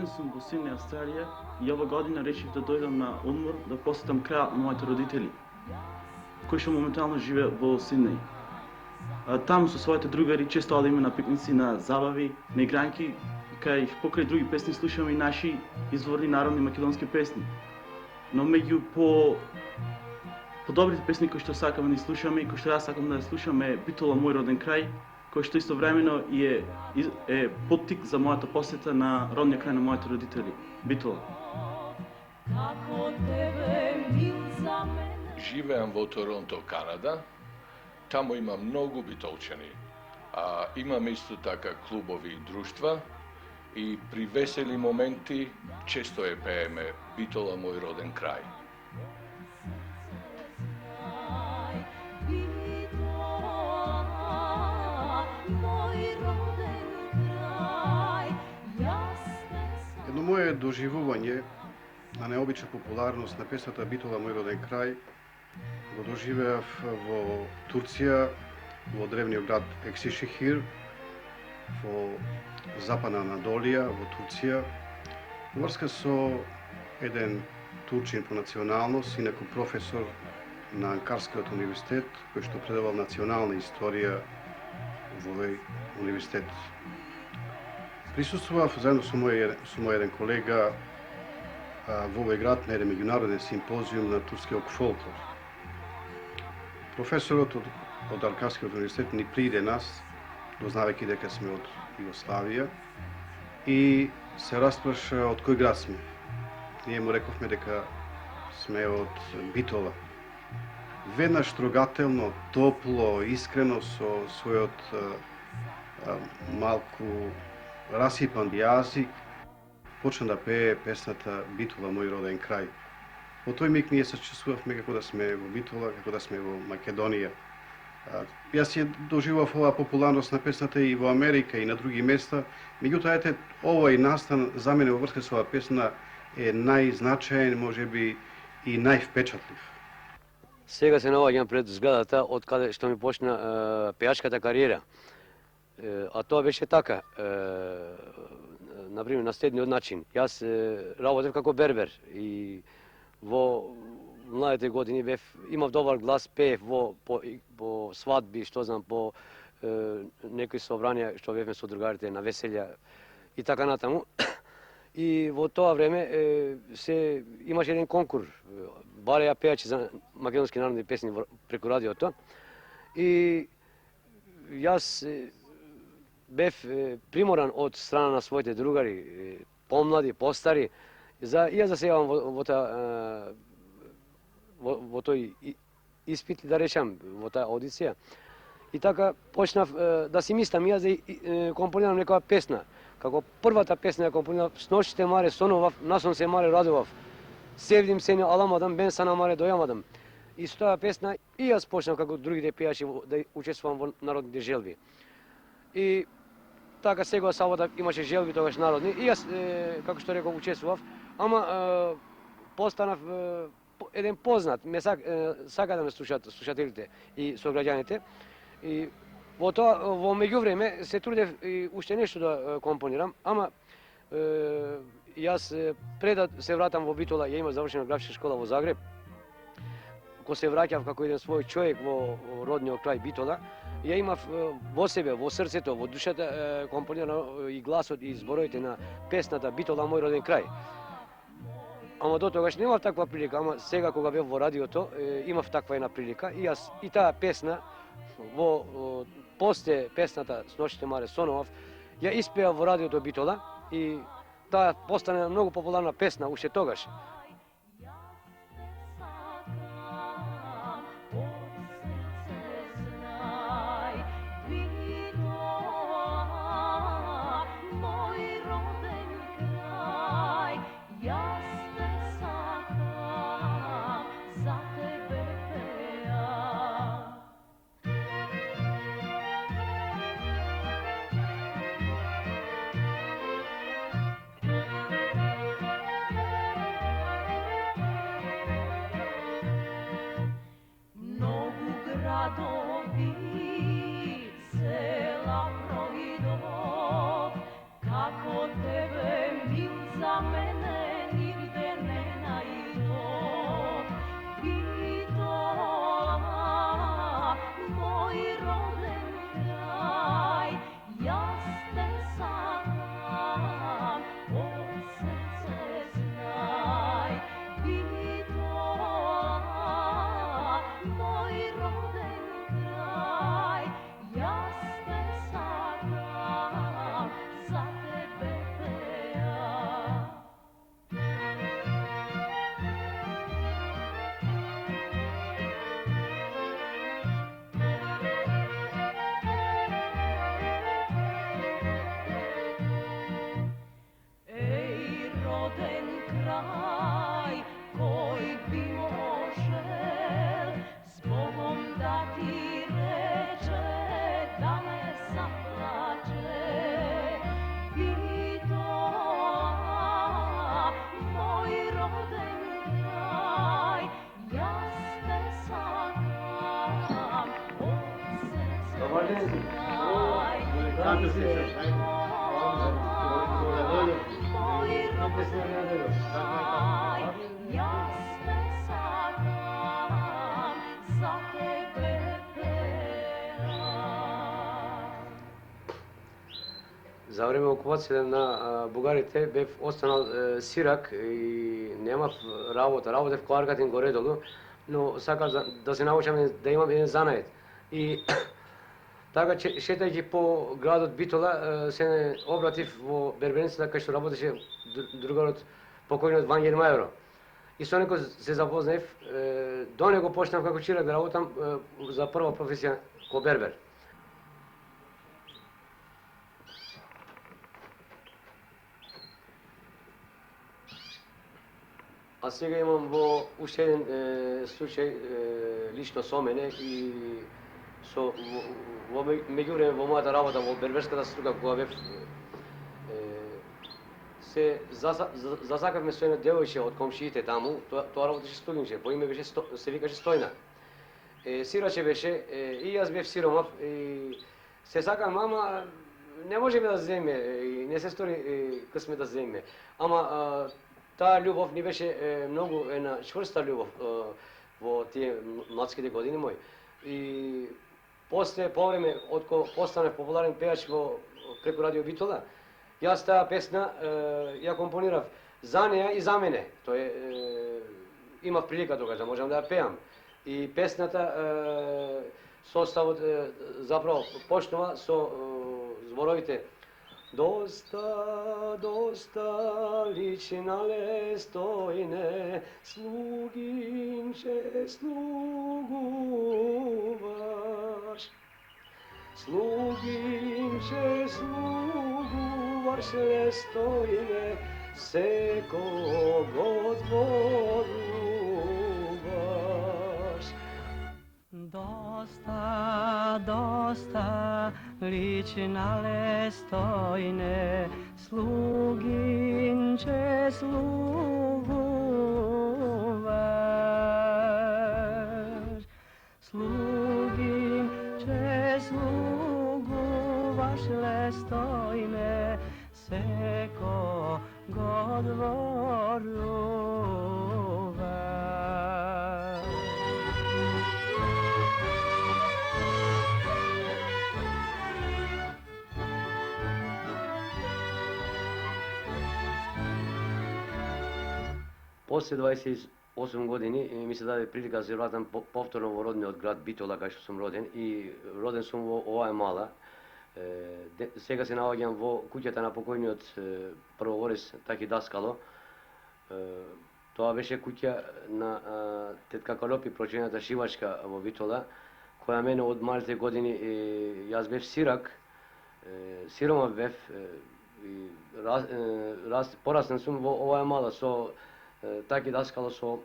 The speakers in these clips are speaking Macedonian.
Роден съм во Сиднеј, Австралија и ова година решив да дојдам на одмор да посетам крајот на моите родители, кои што моментално живеат во Сиднеј. Таму со своите другари често одиме на пикници, на забави, на игранки, кај покрај други песни слушаме и наши изворни народни македонски песни. Но меѓу по добрите песни кои што сакаме да слушаме и кои што јас сакам да слушаме е Битола мој роден крај, кој што истовремено е поттик за мојата посета на родниот крај на моите родители, Битола. Живеам во Торонто, Канада. Таму има многу битолчани. Имаме исто така клубови и друштва и при весели моменти често ја пееме Битола мој роден крај. Едно моје доживување на необична популарност на песната Битола мој роден крај го доживеав во Турција, во древниот град Ексишехир, во Западна Анадолија, во Турција, врска со еден турчин по националност, инаку професор на Анкарскиот универзитет, кој што предавал национална историја во овој универзитет. Присуствував заедно со мој еден колега во овој град на еден меѓународен симпозиум на турскиот фолклор. Професорот од Анкарскиот универзитет ни приде нас, дознавајќи дека сме од Југославија, и се распраша од кој град сме. Ние му рековме дека сме од Битола. Веднаш трогателно, топло, искрено со својот малку расипан јазик почна да пее песната Битола мој роден крај. Во тој миг ние се чувствувавме како да сме во Битола, како да сме во Македонија. Јас ја доживав оваа популарност на песната и во Америка и на други места, меѓутоа ете овој настан за мене во врска со оваа песна е најзначаен, можеби и највпечатлив. Сега се наоѓам пред зградата од каде што ми почна пејачката кариера. А тоа беше така, например, на следниот начин. Јас работев како бербер и во младите години имав добар глас, пеев по свадби, што знам, по некои собрања што бевме со другарите на веселја и така натаму. И во тоа време имаше еден конкурс, бареа пејачи за македонски народни песни преку радиото. И јас бев приморан од страна на своите другари, помлади, постари, и ја да се јавам во тој испит, да речам, во таа аудиција. И така почнав да си мислам јас да компонирам некоја песна. Како првата песна ја компонирав, с ношите маре сонував, насон се маре радував. Севдим се не аламадам, бен сана маре дојамадам. И со таа песна и јас почнав како другите пејачи да учествувам во народните желби. И така секоја сабота имаше желби тогаш народни и јас, како што реков, учествував, ама постанав еден познат, сака да ме слушат слушателите и сограѓаните. И во тоа, во меѓувреме, се трудев и уште нешто да компонирам, ама јас пред да се вратам во Битола, ја имав завршена графичка школа во Загреб, кога се враќав како еден свој човек во родниот крај Битола, ја имав во себе, во срцето, во душата компонирано и гласот и зборовите на песната Битола мој роден крај. Ама до тогаш немав таква прилика, ама сега кога бев во радиото, имав таква една прилика и јас и таа песна во посте песната С ношите маре сонував, ја испеав во радиото Битола и таа постана многу популарна песна уште тогаш. Села проидов, како тебе za mene nigde ne najdo. Bitola, moj roden kraj, jasne sam, od srce znaj. Bitola, moj roden kraj, jasne sam, za tebe pejam. Ej, roden kraj, koji bi možel s Bogom da ti reče, da ne zaplače. Bitola, moj roden kraj, jasne sakam, od srce znaj. Moj roden kraj, jasne sakam, za tebe pejam. За време окупација на бугарите бев останал сирак и немав работа. Работев коаркатин горе долу, но сакав да се научам да имам еден занает. И така шетајќи по градот Битола се обратив во берберницата кај што работеше другарот покојниот Вангел Мајоро. И со некој се запознаев, до него почнав како чирак да работам за прва професија ко бербер. А сега имам во уште еден случај лично со мене и во меѓувреме во мојата работа во берберската струка кога бев се засакавме со едно девојче од комшиите таму, тоа работеше студинче, по име беше се викаше Стојна. Сираче беше и јас бев сиромав и се сакам, ама не можеме да земе и не се стори късме да земе. Ама таа љубов ни беше многу една чврста љубов во тие младските години мои. И после, по време, откако постанав популарен пејач преку Радио Битола, јас таа песна ја компонирав за неја и за мене. Имав прилика тогаш да можам да ја пеам. И песната, составот заправо почнува со зборовите: Доста, доста личи на Стојне, слугинче слугуваш. Слугинче слугуваш, Стојне, секого дворуваш. Доста, доста личи на Стојне, слугинче слугуваш. Слугинче слугуваш, Стојне, секого дворуваш. После 28 години ми се даде прилика да се вратам повторно во родниот град Битола, кај што сум роден, и роден сум во оваа мала. Сега се наоѓам во куќата на покојниот првоворец Таки Даскало. Тоа беше куќа на тетка Калопи, прочената шивачка во Битола, која мене од малите години, јас бев сирак, сиромав бев, пораснен сум во оваа мала со Таки Даскало, со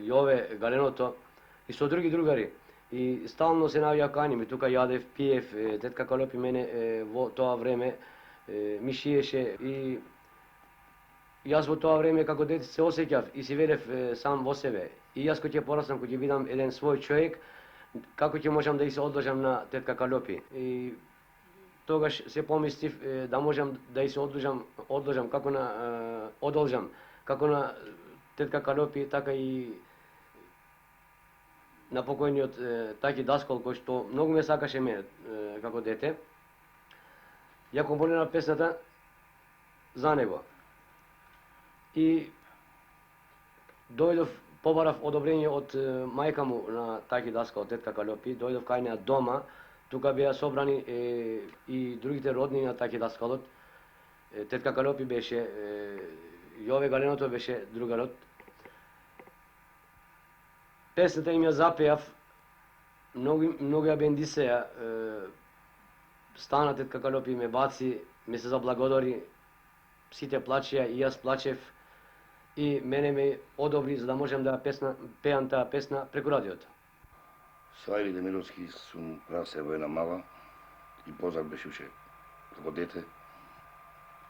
Јове Галеното и со други другари. И стално се наоѓа каними, тука јадев, пиев, тетка Калопи мене во тоа време ми шиеше и јас во тоа време како дете се осеќав и си верев сам во себе. И јас кога ќе пораснам, кога ќе видам еден свој човек, како ќе можам да и се одлажам на тетка Калопи. И тогаш се помислив да можам да и се одолжам како на тетка Калопи, така и на покојниот Таки Даскал, кој што многу ме сакаше мене како дете. Ја компонирав песната за него. И побарав одобрение од мајка му на Таки Даскал, тетка Калопи, дојдов кај неа дома, тука беа собрани и другите роднини на Таки Даскалот. Тетка Калопи беше, Јове Галеното беше другарот. Песната им ја запеав, многу ја бендисеја, стана тетка Калопи, ме баци, ме се заблагодари, сите плачеа и јас плачев и мене ме одобри за да можем да пеам таа песна преку радиото. Со Ајри Демировски сум расел во една мала и познат беше уште како дете,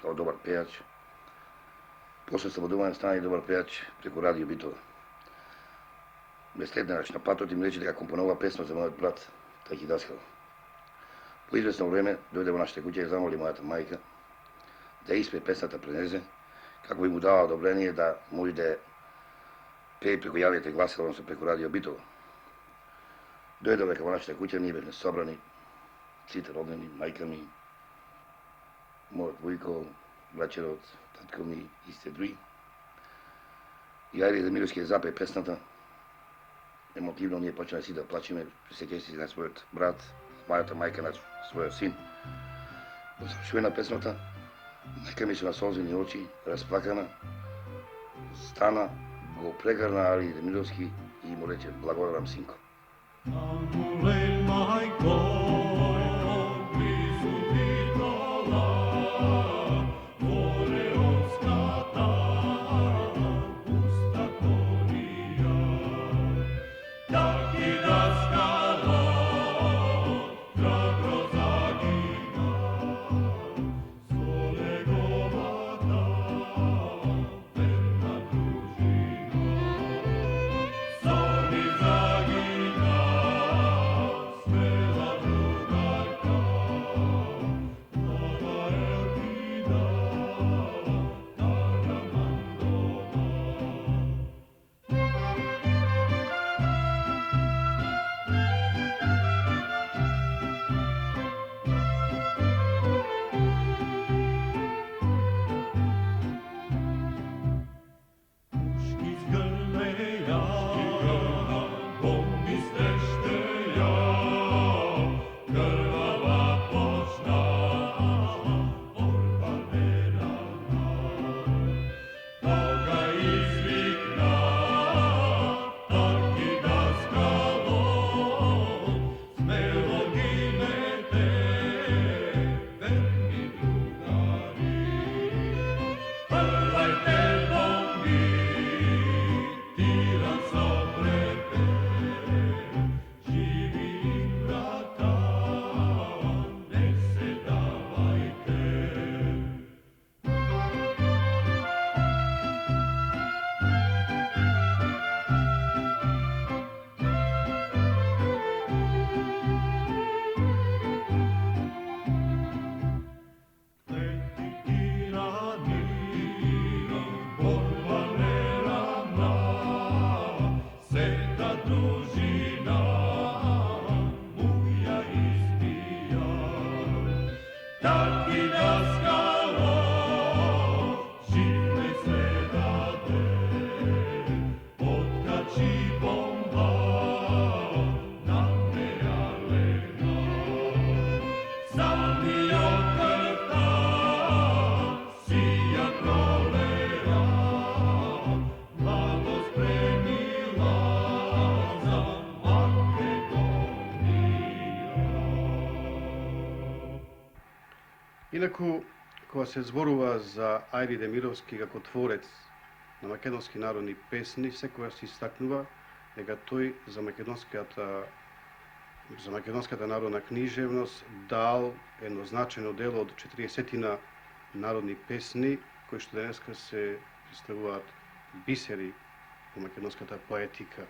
како добар пејач. После слободување стана и добар пејач преку радио Битола. Ме следнаш на патот и ми рече дека компонува песна за мојот брат Таки Даскал. По известно време дојде во нашите куќа и замоли мојата мајка да испее песната пред незе, како би му дала одобрение да може да пее преку јавните гласила, односно преку радио Битола. Дојде века во нашите куќа, ние бевме собрани, сите роднини, мајка ми, мојот војко, браќерот, татко ми и сите други. И Ајри Демировски ја запее песната. Емотивно ние почнаме си да плачеме, сеќајќи се на својот брат, мојата мајка на својот син. По завршување на песната, мајка ми со насолзени очи, расплакана, стана, го прегрна Ајри Демировски и му рече: "Благодарам, синко." Amulei mai coi, blizu Bitola, vole odskata, pusta korija. Taki Daskalo, hrabro zagina, svonego vata, verna družina. Soli zagina, smela drugarka, mlada Elvida, Tara Mandova. Puški zgrmeja, bombi strešteja, krvava pošta, borba nerana. Toga izvikna, Taki Daskalo, smelo ginete, verni drugari. Prlajte bombi, tiran soprete, živi brata, ne se davajte. Leti tirani, borba nerana, seta družina, muja izbija. Taki Daskalo, živne se dade, otkači bomba, nameja lena. Sanio krta, sija kolera, mladost premila za Makedonija. Инаку, кога се зборува за Ајри Демировски како творец на македонски народни песни, секогаш се истакнува дека тој за македонската народна книжевност дал едно значено дело од 40 народни песни, кои што денеска се представуваат бисери во македонската поетика.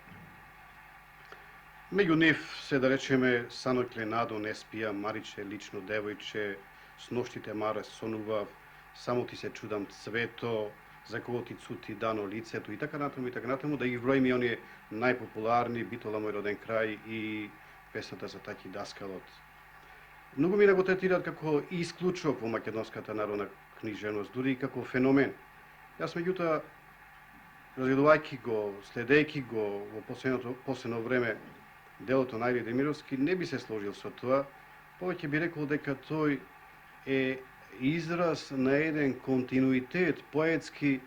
Меѓу нив се да речеме Санокле Надо не спија, Мариче лично девојче, с ноштите Маре сонував, само ти се чудам цвето, за кого ти цути дано лицето и така натаму, да ги броим и оние најпопуларни, Битола мој роден крај и песната за Таки Даскалот. Многу мина го третираат како исклучок во македонската народна книжевност, дури и како феномен. Јас меѓутоа, разгледувајќи го, следејќи го во последно време делото на Ајде Демировски, не би се сложил со тоа, повеќе би рекол дека тој е израз на еден континуитет поетски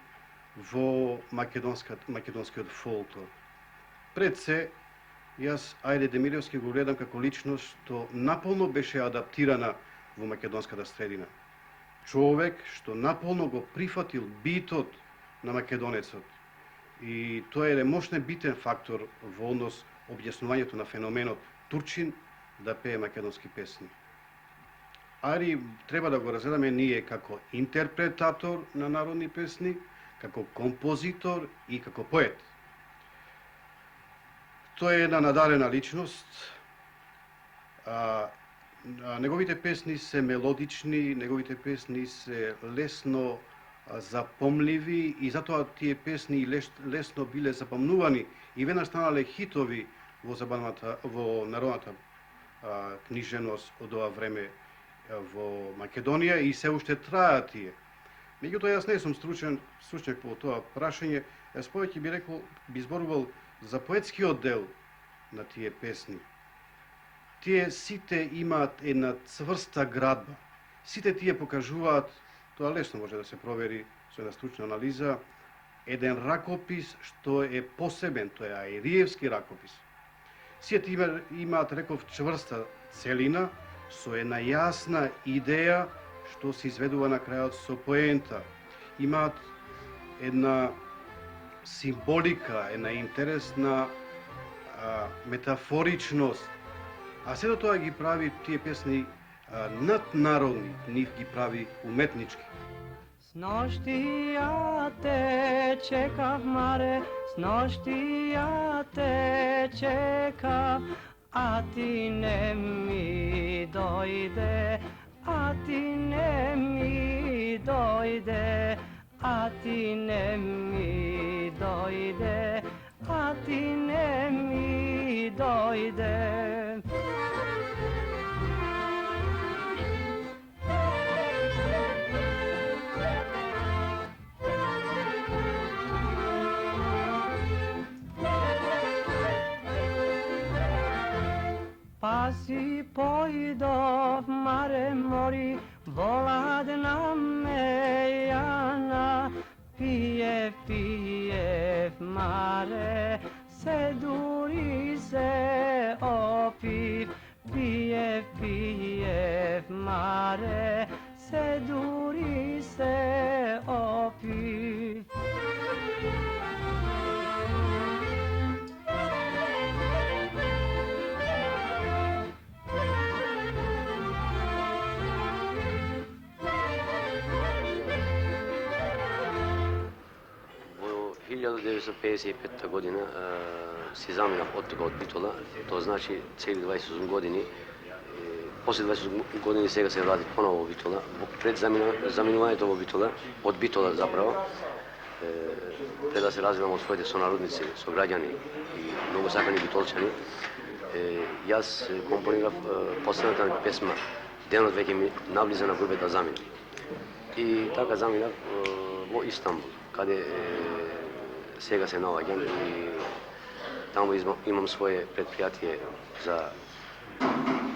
во македонскиот фолклор. Пред се, јас Ајде Демировски го гледам како личност што наполно беше адаптирана во македонската средина. Човек што наполно го прифатил битот на македонецот. И тоа е еден мощен битен фактор во однос објаснувањето на феноменот турчин да пее македонски песни. Ари треба да го разгледаме ние како интерпретатор на народни песни, како композитор и како поет. Тој е една надарена личност. Неговите песни се мелодични, неговите песни се лесно запомливи и затоа тие песни лесно биле запомнувани и веднаш станале хитови во народната книжевност од ова време во Македонија и се уште траат тие. Меѓутоа јас не сум стручњак по тоа прашање, јас повеќе би зборувал за поетскиот дел на тие песни. Тие сите имаат една цврста градба. Сите тие покажуваат, тоа лесно може да се провери со една стручна анализа, еден ракопис што е посебен, тоа е Аириевски ракопис. Сите имаат, реков, чврста целина, со една јасна идеја што се изведува на крајот со поента. Имаат една символика, една интересна метафоричност, а сето тоа ги прави тие песни наднародни, нив ги прави уметнички. Сношти ја те чекав, маре, сношти ја те чекав, а ти не ми дојде, а ти не ми дојде, а ти не ми дојде, а ти не ми дојде. Па си појдов, маре мори, воладна ме јана, пиев, маре, се дури се опив, пиев, маре, се дури се опив. Во 1955 година си заминав од тука од Битола, тоа значи цели 28 години. После 28 години сега се вратив поново во Битола. Пред заминувањето во Битола, од Битола заправо, пред да се развивам од своите сонародници, со граѓани и многу сакани битолчани, јас компонирав последната ми песма "Денот веќе ми наблиза на губе да заминам". И така заминав во Истанбул, каде сега се наоѓам и таму имам свое предпријатие за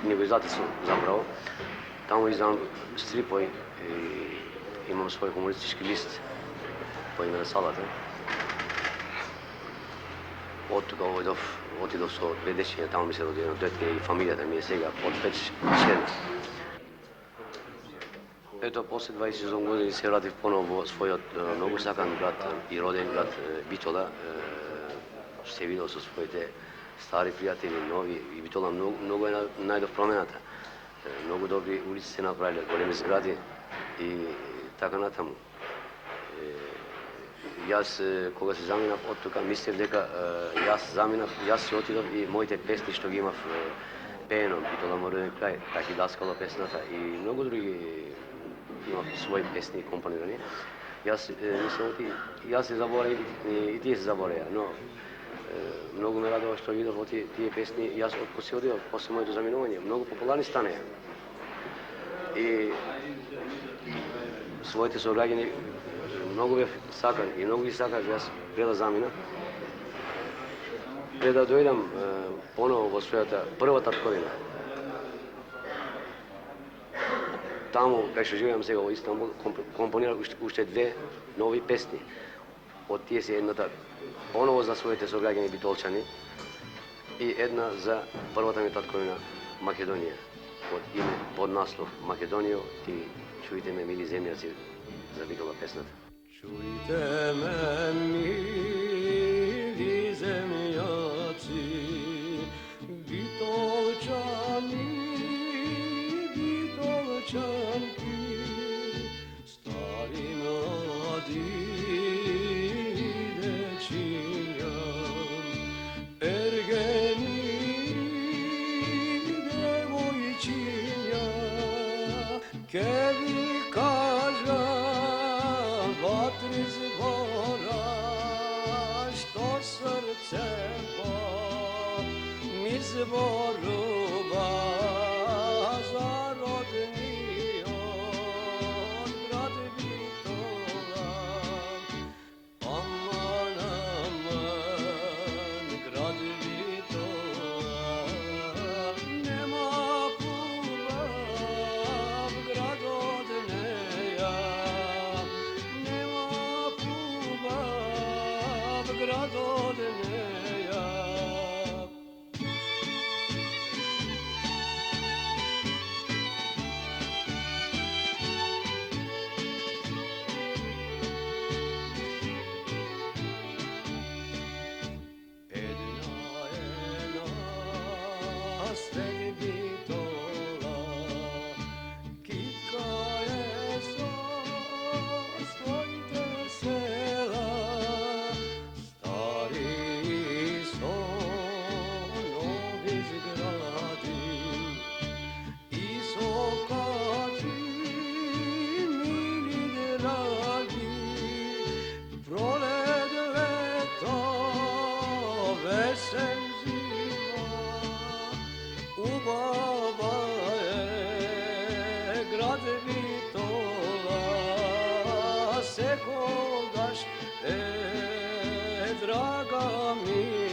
книгоиздателство заправо. Таму издавам стрипови и имам свој хумористички лист по име на Салата. Од тука отидов со две дечиња, таму ми се роди едно дете и фамилијата ми е сега од 5-6. Ето, после 27 години се вратив поново во својот многу сакан град и роден град Битола. Се видел со своите стари пријатели, нови, и Битола многу е најдов промената. Многу добри улици се направиле, големи згради и така натаму. Јас кога се заминав од тука, мислев дека јас си отидов и моите песни што ги имав пеено, Битола мој роден крај, така и Даскало песната и многу други имав своји песни компонирани. Јас мислам јас се забореј и тие се забореја, но многу ме радува што видов тие песни, јас откога се одидов после моето заминување, многу популарни станеа. И своите сограѓани многу бев сакан и многу ги сакав јас пред да заминам. Пред да дојдам поново во својата прва татковина. Таму, кај што живеам сега во Истанбул, компонирав уште две нови песни. Од тие се едната поново за своите сограѓани битолчани и една за првата ми татковина Македонија. Под наслов Македонијо, ти чујте ме, мили земјаци, за Битола песната. Čujte me, mili zemljaci, Bitolčani, Bitolčanki, stari mladi dečija, ergeni devojčinja, ke vi kaža vatri zbora, što srce mi zboruba za rodni od grad Bitola. Aman, aman, grad Bitola, nema pulav grad od neja. Grad od neja. Една сред Битола, китка со своите села. Grad Bitola, sekogaš, draga mi.